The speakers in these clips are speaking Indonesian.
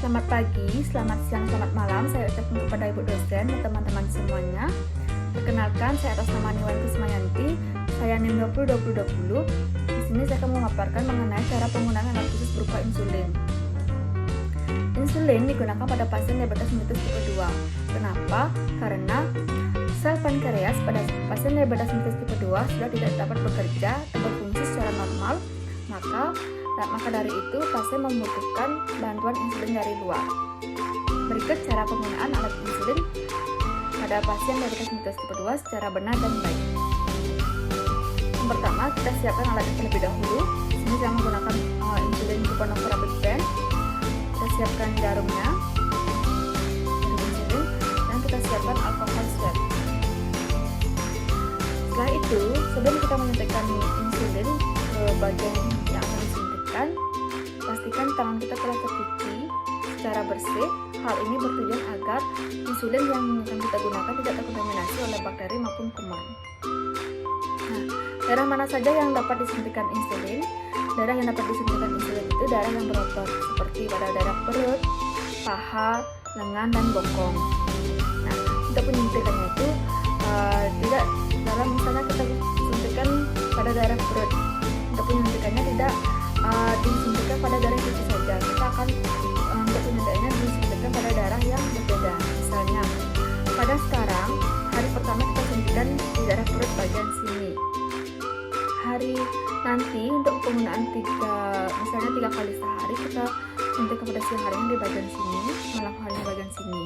Selamat pagi, selamat siang, selamat malam. Saya ucapkan kepada Ibu dosen dan teman-teman semuanya. Perkenalkan, saya atas nama Niwanti Semayanti. Saya NIM 202020. Di sini saya akan memaparkan mengenai cara penggunaan alat khusus berupa insulin. Insulin digunakan pada pasien diabetes mellitus tipe 2. Kenapa? Karena sel pankreas pada pasien diabetes mellitus tipe 2 sudah tidak dapat bekerja dan berfungsi secara normal, maka dari itu pasien membutuhkan bantuan insulin dari luar. Berikut cara penggunaan alat insulin pada pasien diabetes mellitus tipe 2 secara benar dan baik. Yang pertama, kita siapkan alatnya terlebih dahulu. Di sini saya menggunakan insulin Glucophage Rapid Pen. Kita siapkan jarumnya, insulin, dan kita siapkan alkohol swab. Setelah itu, sebelum kita menyuntikkan insulin ke bagian yang akan disuntikkan, pastikan tangan kita telah tercuci secara bersih. Hal ini bertujuan agar insulin yang akan kita gunakan tidak terkontaminasi oleh bakteri maupun kuman. Nah, daerah mana saja yang dapat disuntikkan insulin? Daerah yang dapat disuntikkan insulin itu daerah yang berotot, seperti pada daerah perut, paha, lengan, dan bokong. Nah, untuk penyuntikannya itu tidak dalam misalnya kita suntikan pada daerah perut. Untuk penyuntikannya tidak disuntikan pada daerah itu saja. Kita akan untuk penyuntikannya disuntikan pada daerah yang berbeda. Misalnya, pada sekarang hari pertama kita suntikan di daerah perut bagian sini. Hari nanti untuk penggunaan misalnya 3 kali sehari kita suntik pada siang harinya di bagian sini, malam harinya bagian sini.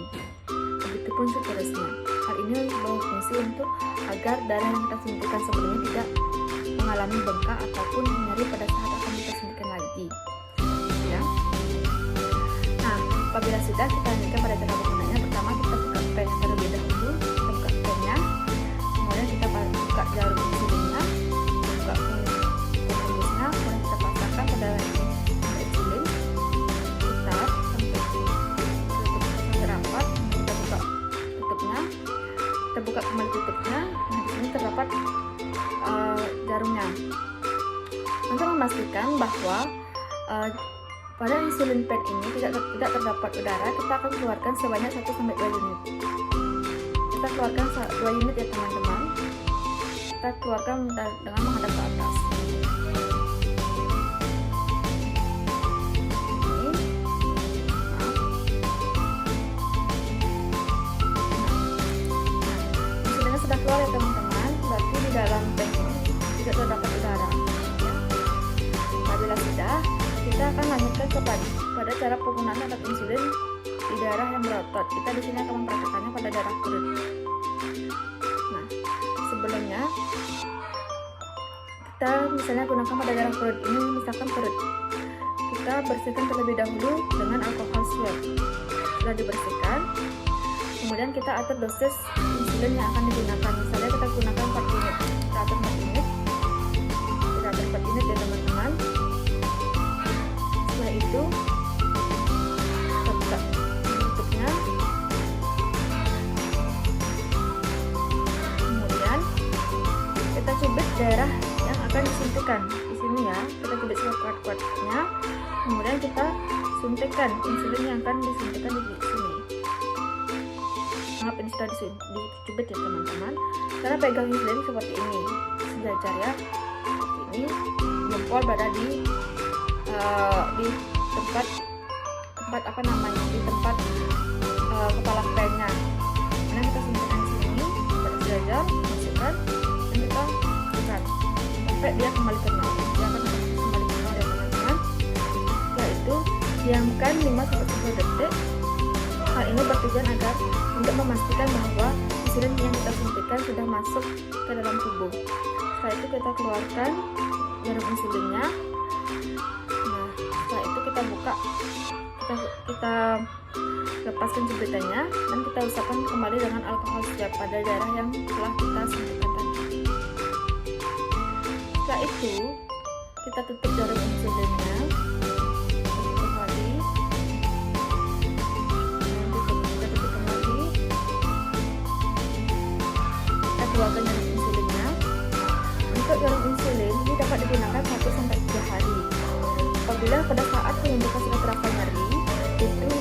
Begitupun seterusnya. Hal ini berfungsi untuk agar darah yang kita suntikan sebelumnya tidak mengalami bengkak ataupun nyeri pada saat akan kita suntikan lagi. Ya. Nah, apabila sudah kita lanjutkan pada cara penggunaannya, pertama kita buka pennya terlebih dahulu. Kita buka pennya, kemudian kita buka jarum insulinnya, buka pengurusnya, kemudian kita pasangkan pada insulin, putar sampai rapat. Kita buka tutupnya, kita buka kembali tutupnya. Nah, di sini terdapat jarumnya. Untuk memastikan bahwa pada insulin pen ini tidak terdapat udara, kita akan keluarkan sebanyak 1-2 unit. Kita keluarkan 2 unit ya teman-teman. Kita keluarkan dengan menghadap ke atas. Insulinnya sudah keluar ya teman-teman. Berarti di dalam pen ini tidak terdapat udara. Ya. Apabila sudah, kita akan lanjutkan pada cara penggunaan alat insulin di daerah yang berotot. Kita di sini akan mempraktikkannya pada daerah perut. Nah, sebelumnya kita misalnya gunakan pada daerah perut ini, misalkan perut. Kita bersihkan terlebih dahulu dengan alkohol swab. Setelah dibersihkan, kemudian kita atur dosis insulin yang akan digunakan. Misalnya kita gunakan 4 unit. Kita atur 4 unit. Kita atur 4 unit ya teman-teman. Setelah itu kita buka tutupnya, kemudian kita cubit daerah yang akan disuntikkan di sini ya. Kita cubit sekuat-kuatnya, kemudian kita suntikkan insulin yang akan disuntikkan di sini. Maaf, ini sudah dicubit ya teman-teman. Cara pegang insulin seperti ini, sejajar ya, seperti ini. Jempol berada di tempat apa namanya, di tempat kepala pennya. Kemudian kita suntikkan di sini pada sejajar, masukkan, dan kita tekan sampai dia kembali ke nol. Dia akan kembali ke nol ya teman-teman. Setelah itu diamkan 5-10 detik. Hal ini bertujuan agar untuk memastikan bahwa insulin yang kita suntikkan sudah masuk ke dalam tubuh. Setelah itu kita keluarkan jarum insulinnya. Nah, setelah itu kita buka, kita lepaskan jepitannya, dan kita usapkan kembali dengan alkohol swab pada daerah yang telah kita suntikkan tadi. Setelah itu kita tutup jarum insulinnya. Keluarkan jarum insulinnya. Untuk jarum insulin ini dapat digunakan 1-3 hari. Apabila pada saat penyuntikan sudah terasa nyeri, itu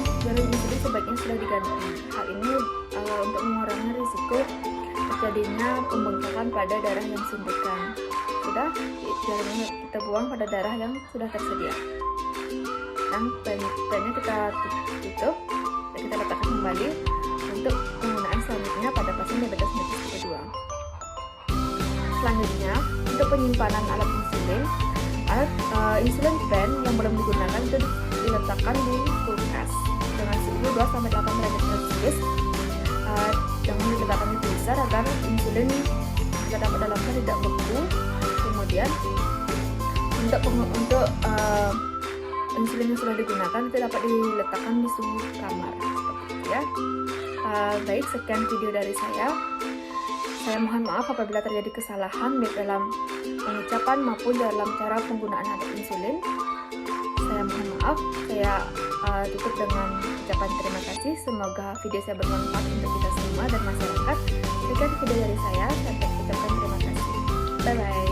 pembengkakan pada darah yang suntikan. Sudah, jarum kita buang pada darah yang sudah tersedia. Dan pennya kita tutup dan kita letakkan kembali untuk penggunaan selanjutnya pada pasien diabetes mellitus tipe 2. Selanjutnya, untuk penyimpanan alat insulin pen yang belum digunakan itu diletakkan di kulkas dengan suhu 2-8 derajat Celcius. Jangan diletakkan di freezer agar insulin terdapat dalamnya tidak beku. Kemudian untuk insulin yang sudah digunakan itu dapat diletakkan di suhu kamar seperti itu ya. Baik, sekian video dari saya. Saya mohon maaf apabila terjadi kesalahan baik dalam pengucapan maupun dalam cara penggunaan alat insulin. Saya mohon maaf. Saya tutup dengan ucapan terima kasih. Semoga video saya bermanfaat untuk kita semua dan masyarakat. Sekian video dari saya. Saya ucapkan terima kasih. Bye bye.